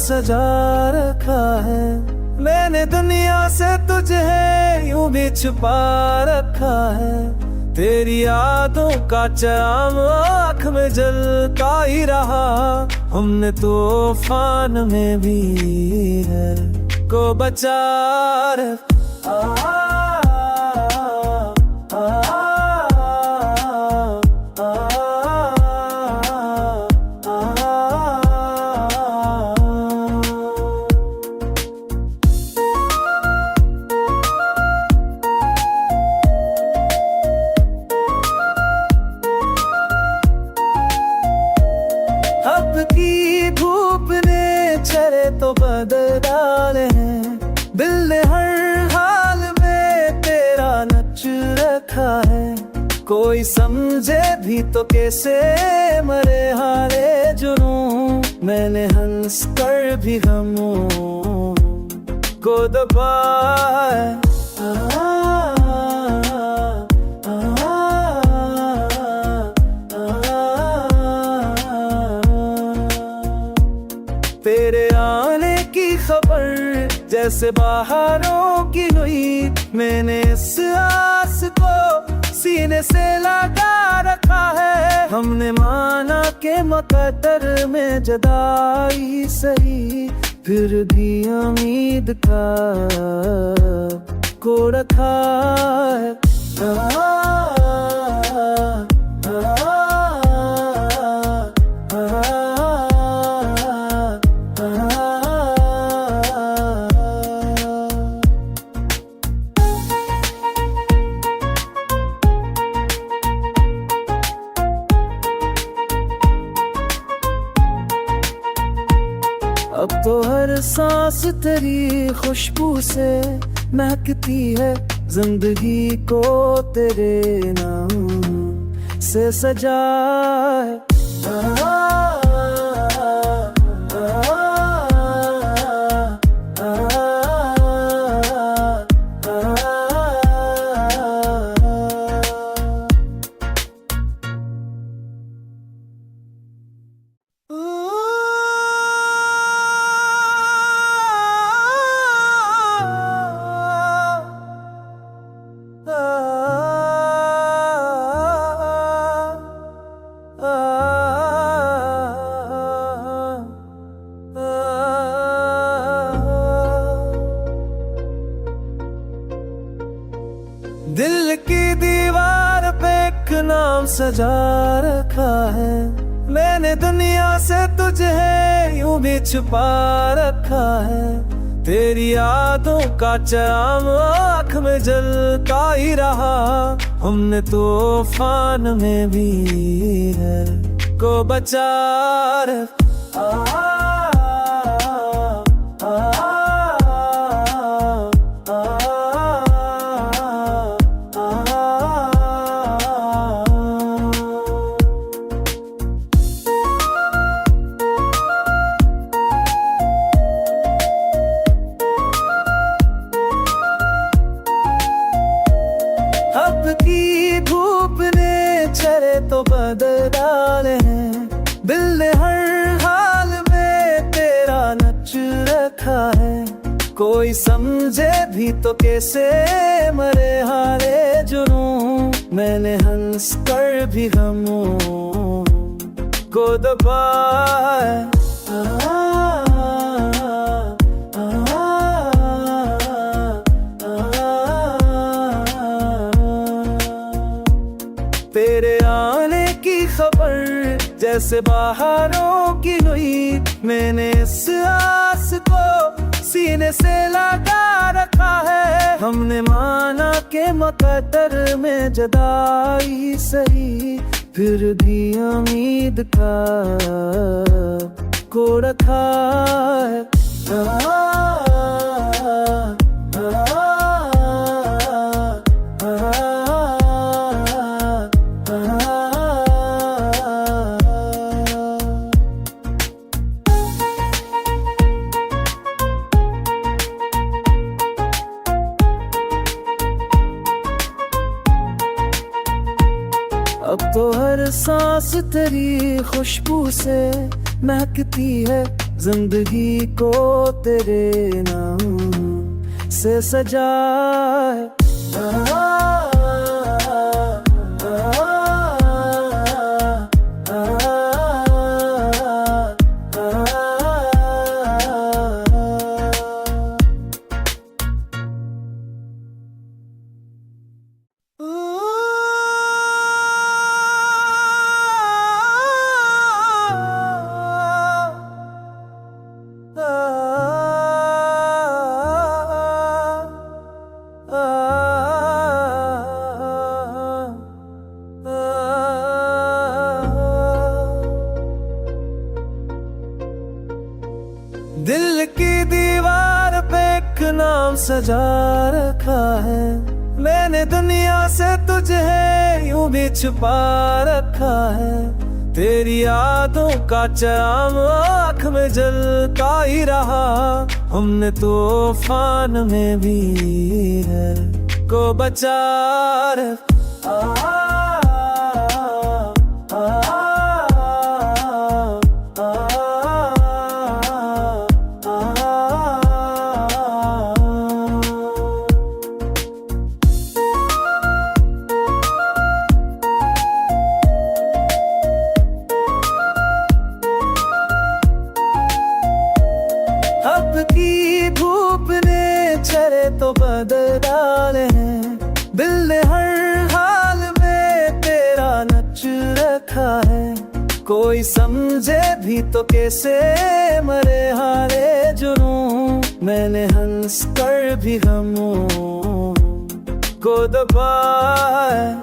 सजा रखा है। मैंने दुनिया से तुझे यूं भी छुपा रखा है। तेरी यादों का चाम आँख में जलता ही रहा। हमने तूफान में भी है को बचा अब की धूप ने चेहरे तो बदल डाले हैं। दिल ने हर हाल में तेरा नच रखा है। कोई समझे भी तो कैसे मरे हारे जुनून। मैंने हंस कर भी गमों को दबाया। तेरे आने की खबर जैसे बाहरों की हुई। मैंने इस आस को सीने से लगा रखा है। हमने माना के मुकद्दर में जुदाई सही, फिर भी उम्मीद का को रखा है। अब तो हर सांस तेरी खुशबू से महकती है। जिंदगी को तेरे नाम से सजा है। दिल की दीवार पे एक नाम सजा रखा है। मैंने दुनिया से तुझे यूं भी छुपा रखा है। तेरी यादों का चाम आँख में जलता ही रहा। हमने तूफान में भी है को बचा अब की धूप ने चेहरे तो बदल डाले हैं। दिल ने हर हाल में तेरा नच रखा है। कोई समझे भी तो कैसे मरे हारे जुनून। मैंने हंस कर भी गमों को दबाया। तेरे आने की खबर जैसे बाहरों की हुई। मैंने इस आस को सीने से लगा रखा है। हमने माना के मुकद्दर में जुदाई सही, फिर भी उम्मीद का को रखा है। अब तो हर सांस तेरी खुशबू से महकती है। जिंदगी को तेरे नाम से सजा है। दिल की दीवार पे एक नाम सजा रखा है। मैंने दुनिया से तुझे यूं भी छुपा रखा है। तेरी यादों का चाम आँख में जलता ही रहा। हमने तूफान में भी है को बचा अब की धूप ने चेहरे तो बदल डाले हैं। दिल ने हर हाल में तेरा नच रखा है। कोई समझे भी तो कैसे मरे हारे जुनून। मैंने हंस कर भी गमों को दबाया।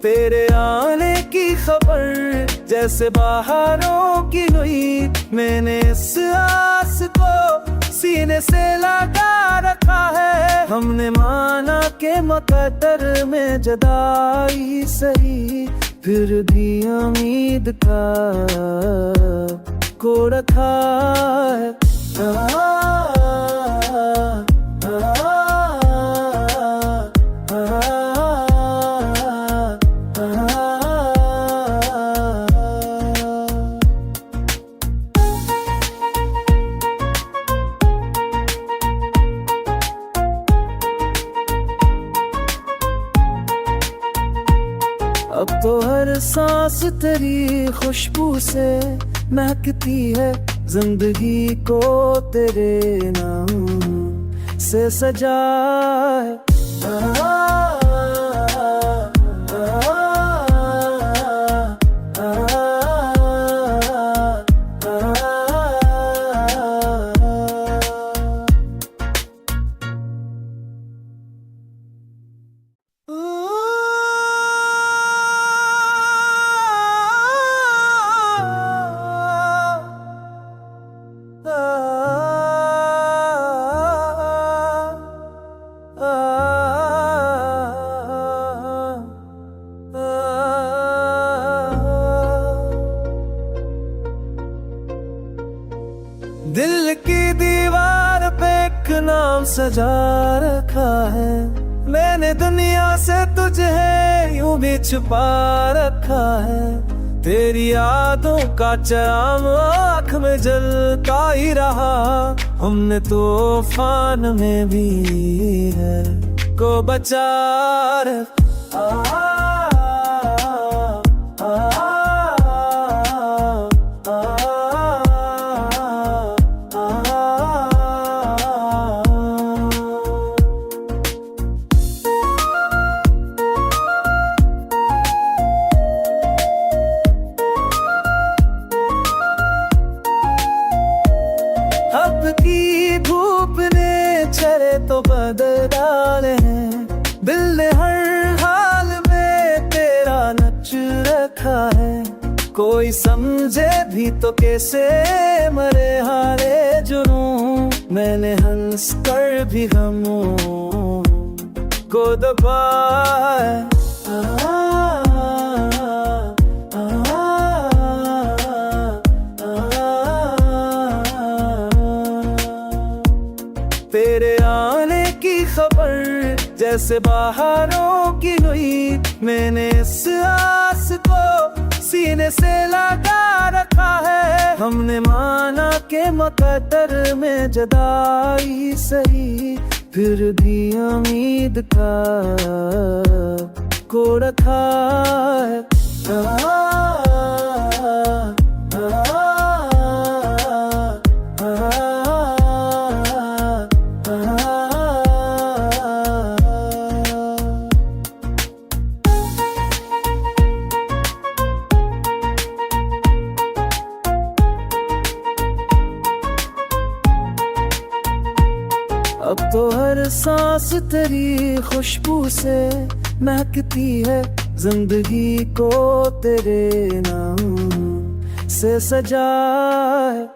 तेरे आने की खबर जैसे बाहरों की हुई। मैंने इस आस को सीने से लगा रखा है। हमने माना के मुकद्दर में जुदाई सही, फिर भी उम्मीद का को रखा है। अब तो हर सांस तेरी खुशबू से महकती है। जिंदगी को तेरे नाम से सजा है। दिल की दीवार पे एक नाम सजा रखा है। मैंने दुनिया से तुझे यूं भी छुपा रखा है। तेरी यादों का चाम आँख में जलता ही रहा। हमने तूफान में भी है को बचा अब की धूप ने चेहरे तो बदल डाले हैं। दिल ने हर हाल में तेरा नच रखा है। कोई समझे भी तो कैसे मरे हारे जुनून। मैंने हंस कर भी गमों को दबाया। तेरे आने की खबर जैसे बाहरों की हुई। मैंने इस आस को सीने से लगा रखा है। हमने माना के मुकद्दर में जुदाई सही, फिर भी उम्मीद का को रखा है। अब तो हर सांस तेरी खुशबू से महकती है। जिंदगी को तेरे नाम से सजा है।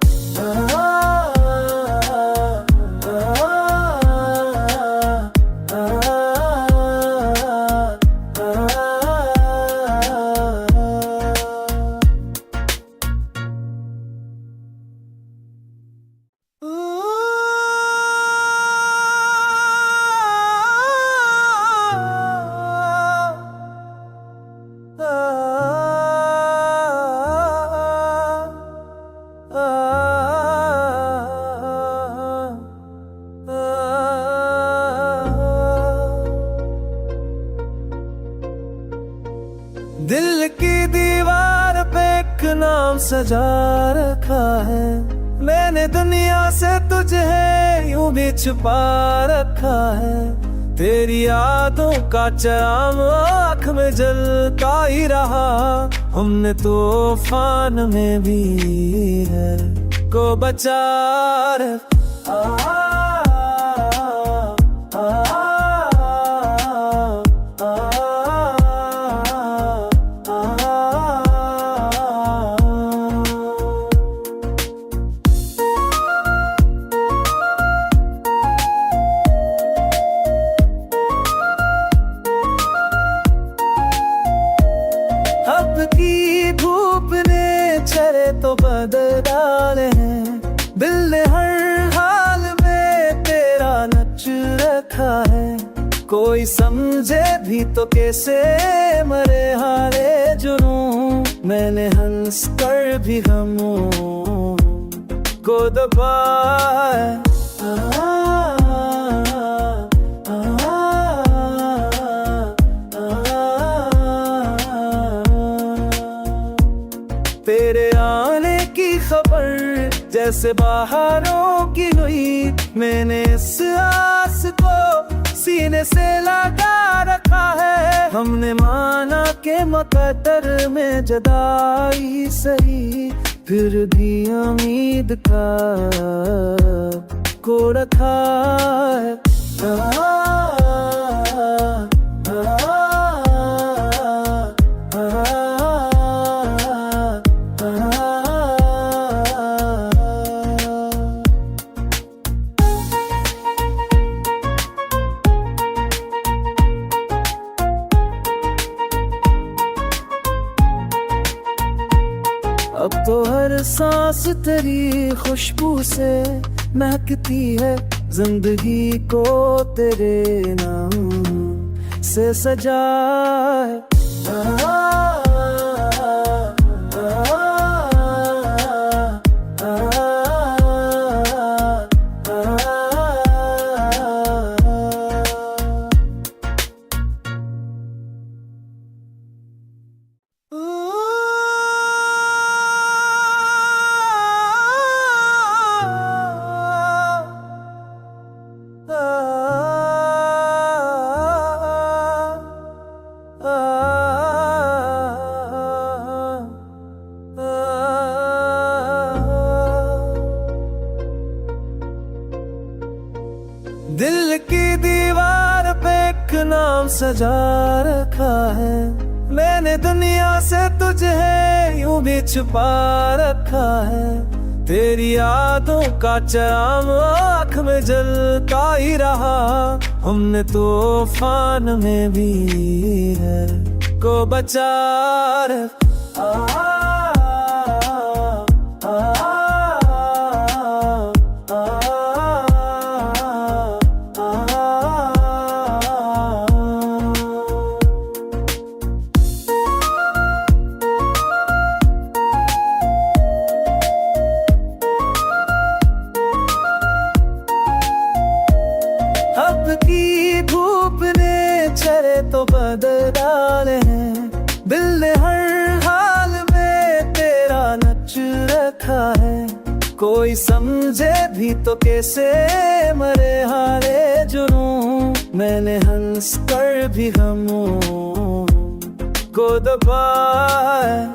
दिल की दीवार पे एक नाम सजा रखा है। मैंने दुनिया से तुझे यूं भी छुपा रखा है। तेरी यादों का चाम आँख में जलता ही रहा। हमने तूफान में भी है को बचा अब की धूप ने चेहरे तो बदल डाले हैं। दिल ने हर हाल में तेरा नच रखा है। कोई समझे भी तो कैसे मरे हारे जुनून। मैंने हंस कर भी गमों को दबाया। तेरे आने की खबर जैसे बाहरों की हुई। मैंने इस आस को सीने से लगा रखा है। हमने माना के मुकद्दर में जुदाई सही, फिर भी उम्मीद का को रखा है। अब तो हर सांस तेरी खुशबू से महकती है। जिंदगी को तेरे नाम से सजा है। दिल की दीवार पे एक नाम सजा रखा है। मैंने दुनिया से तुझे यूं भी छुपा रखा है। तेरी यादों का चाम आँख में जलता ही रहा। हमने तूफान में भी है को बचा रखा। रखा है। कोई समझे भी तो कैसे मरे हारे जुनून, मैंने हंस कर भी गमों को दबाया।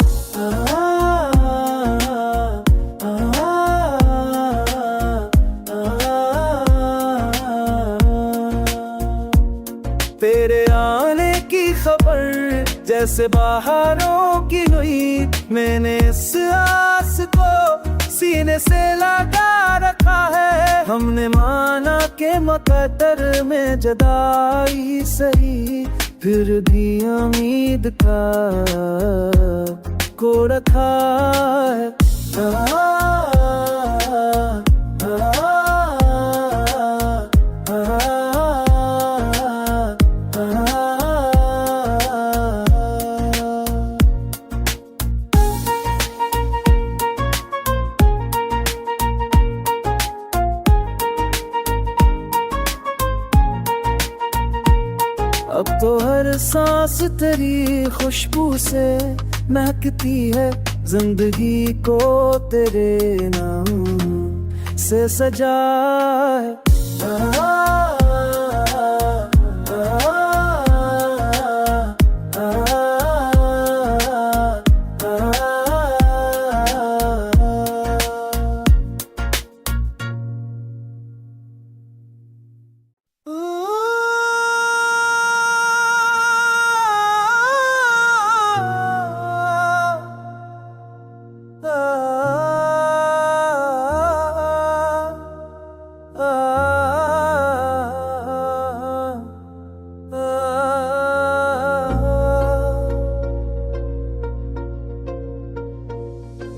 तेरे आने की खबर जैसे बाहरों की हुई, मैंने इस आस को सीने से लगा रखा है। हमने माना के मुकद्दर में जुदाई सही, फिर भी उम्मीद का को रखा है। अब तो हर सांस तेरी खुशबू से महकती है, जिंदगी को तेरे नाम से सजा है।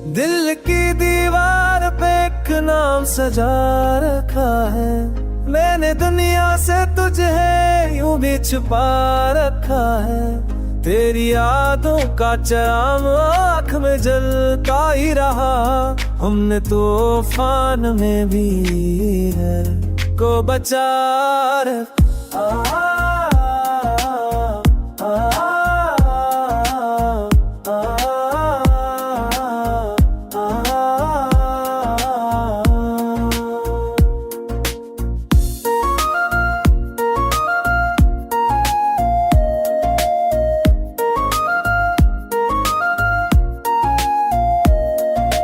दिल की दीवार पे एक नाम सजा रखा है, मैंने दुनिया से तुझे यूं भी छुपा रखा है। तेरी यादों का चाम आँख में जलता ही रहा, हमने तूफान में भी है को बचा रखा।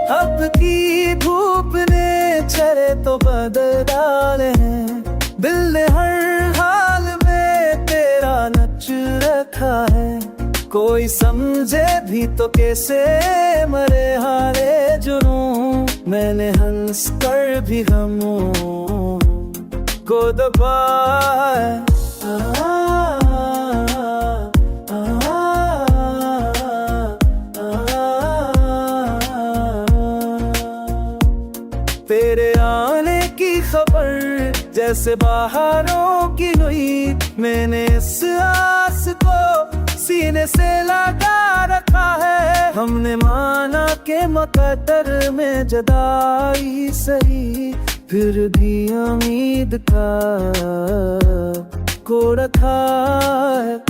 अब की धूप ने चेहरे तो बदल डाले हैं, दिल ने हर हाल में तेरा नक्श रखा है। कोई समझे भी तो कैसे मरे हारे जुनून, मैंने हंस कर भी गमों को दबाया। तेरे आने की खबर जैसे बाहरों की हुई, मैंने इस आस को सीने से लगा रखा है। हमने माना के मुकद्दर में जुदाई सही, फिर भी उम्मीद का को रखा है।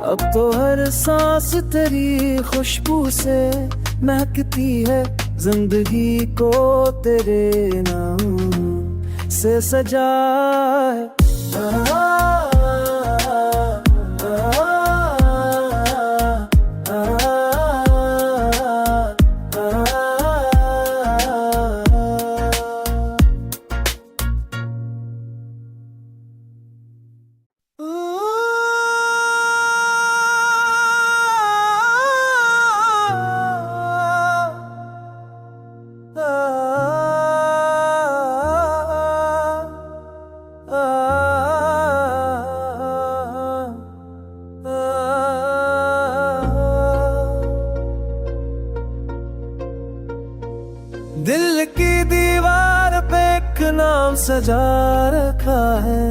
अब तो हर सांस तेरी खुशबू से महकती है, जिंदगी को तेरे नाम से सजा है। दिल की दीवार पे एक नाम सजा रखा है,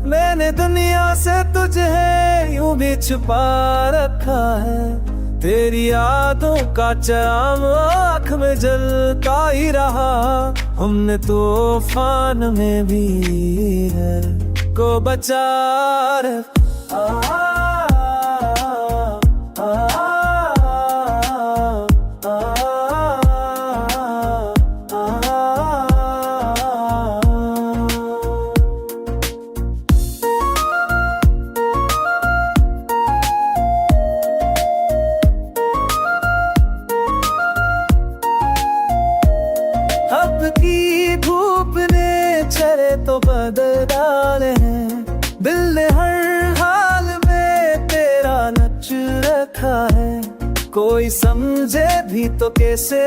मैंने दुनिया से तुझे यूं भी छुपा रखा है। तेरी यादों का चाम आँख में जलता ही रहा। हमने तूफान में भी है को बचा अब की धूप ने चेहरे तो बदल डाले हैं। दिल ने हर हाल में तेरा नच रखा है। कोई समझे भी तो कैसे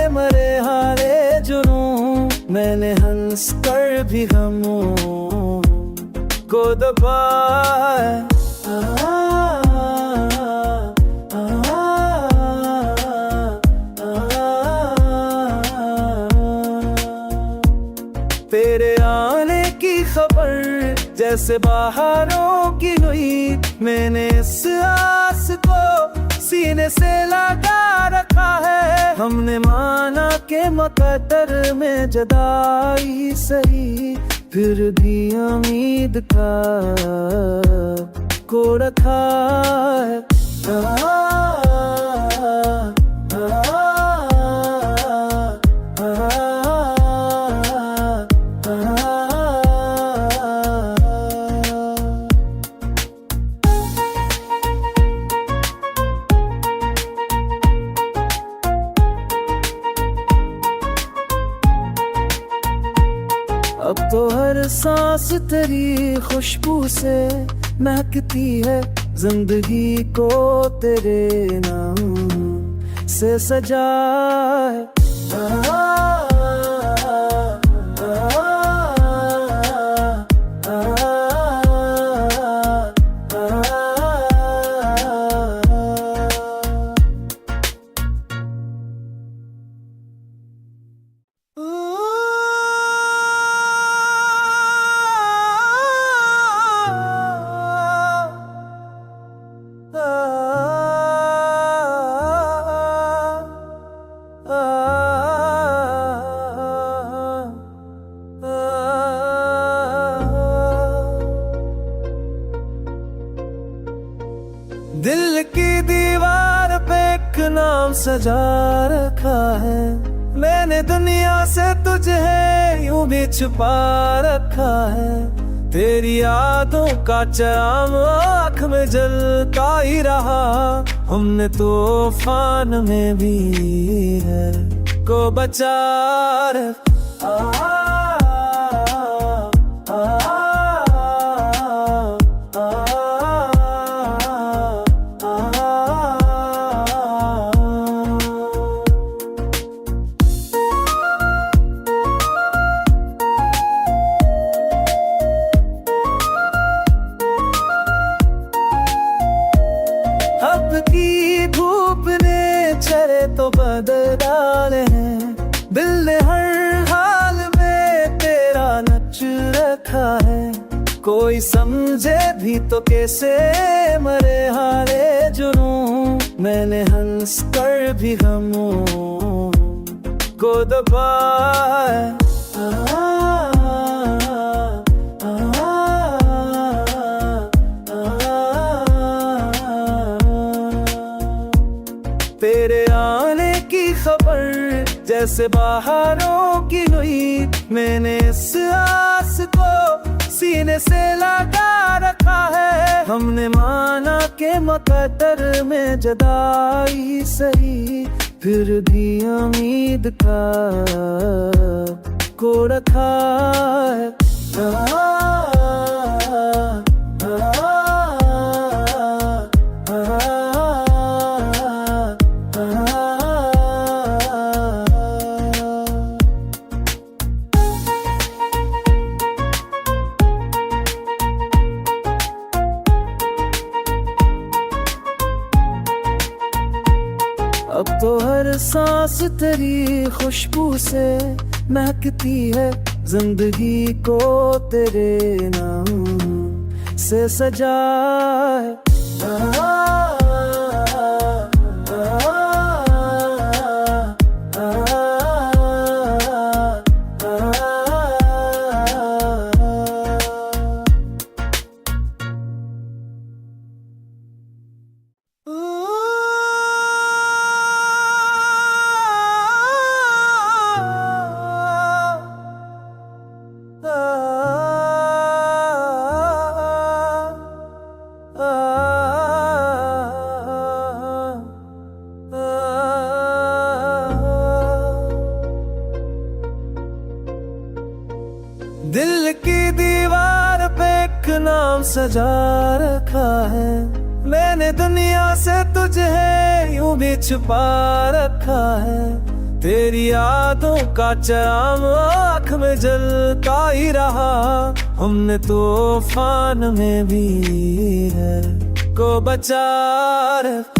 मरे हारे जुनून। मैंने हंस कर भी गमों को दबाया। तेरे आने की खबर जैसे बाहरों की हुई। मैंने इस आस को सीने से लगा रखा है। हमने माना के मुकद्दर में जुदाई सही, फिर भी उम्मीद का को रखा है। अब तो हर सांस तेरी खुशबू से महकती है। जिंदगी को तेरे नाम से सजा है। दिल की दीवार पे एक नाम सजा रखा है। मैंने दुनिया से तुझे यूं भी छुपा रखा है। तेरी यादों का चाम आँख में जलता ही रहा। हमने तूफान में भी है को बचा अब की धूप ने चेहरे तो बदल डाले हैं। दिल ने हर हाल में तेरा नच रखा है। कोई समझे भी तो कैसे मरे हारे जुनून। मैंने हंस कर भी गमों को दबाया। तेरे आने की खबर जैसे बाहरों की हुई। मैंने इस आस को सीने से लगा रखा है। हमने माना के मुकद्दर में जुदाई सही, फिर भी उम्मीद का को रखा है। अब तो हर सांस तेरी खुशबू से महकती है। जिंदगी को तेरे नाम से सजा है। दिल की दीवार पे एक नाम सजा रखा है। मैंने दुनिया से तुझे यूं भी छुपा रखा है। तेरी यादों का चाम आँख में जलता ही रहा। हमने तूफान में भी है को बचा रखा।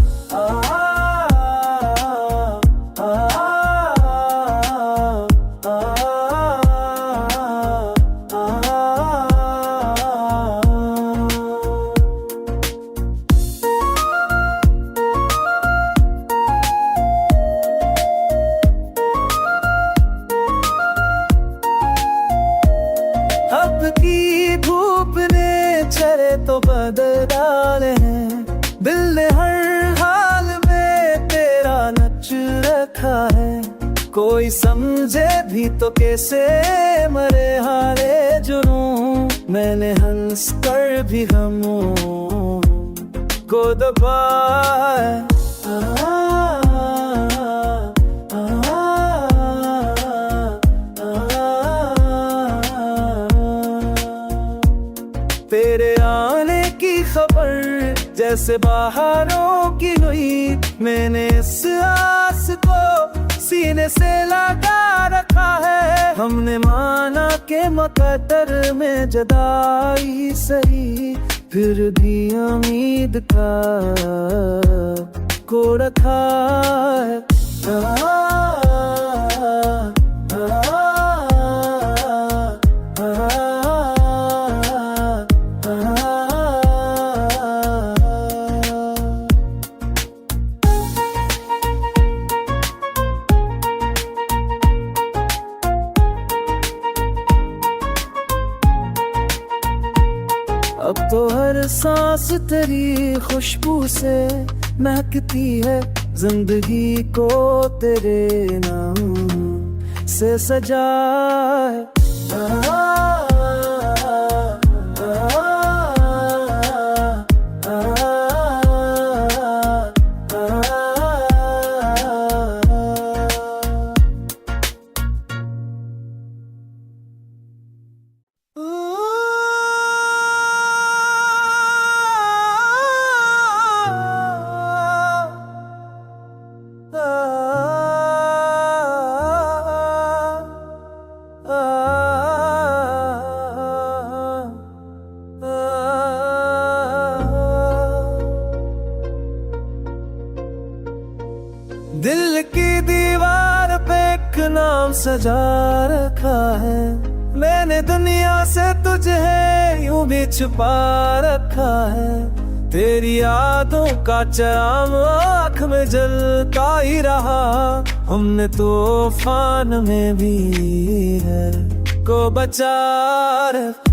अब की धूप ने चेहरे तो बदल डाले हैं। दिल ने हर हाल में तेरा नच रखा है। कोई समझे भी तो कैसे मरे हारे जुनून। मैंने हंस कर भी गमों को दबाया। तेरे आने की खबर जैसे बाहरों की हुई। मैंने इस आस को सीने से लगा रखा है। हमने माना के मुकद्दर में जुदाई सही, फिर भी उम्मीद का को रखा है। अब तो हर सांस तेरी खुशबू से महकती है। जिंदगी को तेरे नाम से सजा है। दिल की दीवार पे एक नाम सजा रखा है। मैंने दुनिया से तुझे यूं भी छुपा रखा है। तेरी यादों का चाम आँख में जलता ही रहा। हमने तूफान में भी है को बचा रखा।